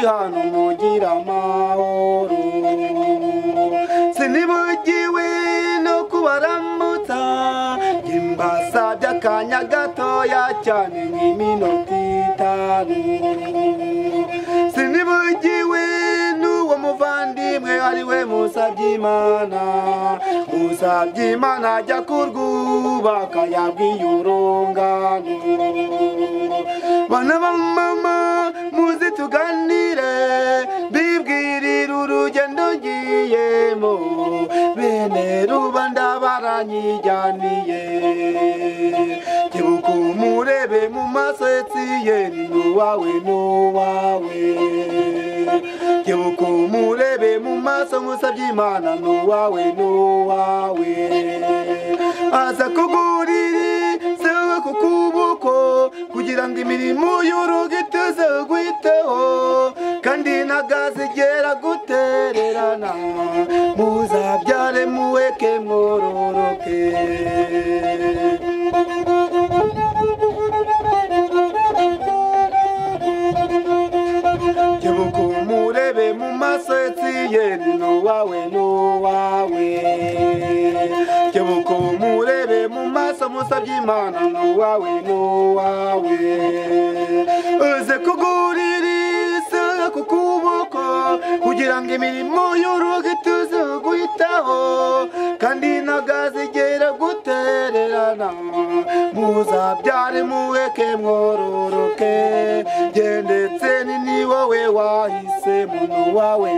hano mugira amahoro sinibugiwe no kubaramutsa imbasabye akanya gatoya cyane nk'iminota 5 sinibugiwe n'uwo muvandimwe ariwe Musabyimana ajya kurwubaka yabwiye urungano bana ba mama muzi tuganire bibwirira urugendo ngiyemo bene rubanda baranyijyaniye kebuka umurebe mu maso Etiyeni n'uwawe kebuka umurebe mu maso Musabyimana n'uwawe aza kugurira ku kuboko kugira ngo imirimo y'urugo itazagwiteho kandi ntagazigera gutererana muzabyare muweke mwororoke kebuka umurebe mu maso Etiyeni n'uwawe kebuka umurebe mu maso Musabyimana n'uwawe uze kugurira ku kuboko kugira ngo imirimo y'urugo itazagwitaho kandi ntagazigera gutererana muzabyare muweke mwororoke gendetse ni wowe wahisemo n'uwawe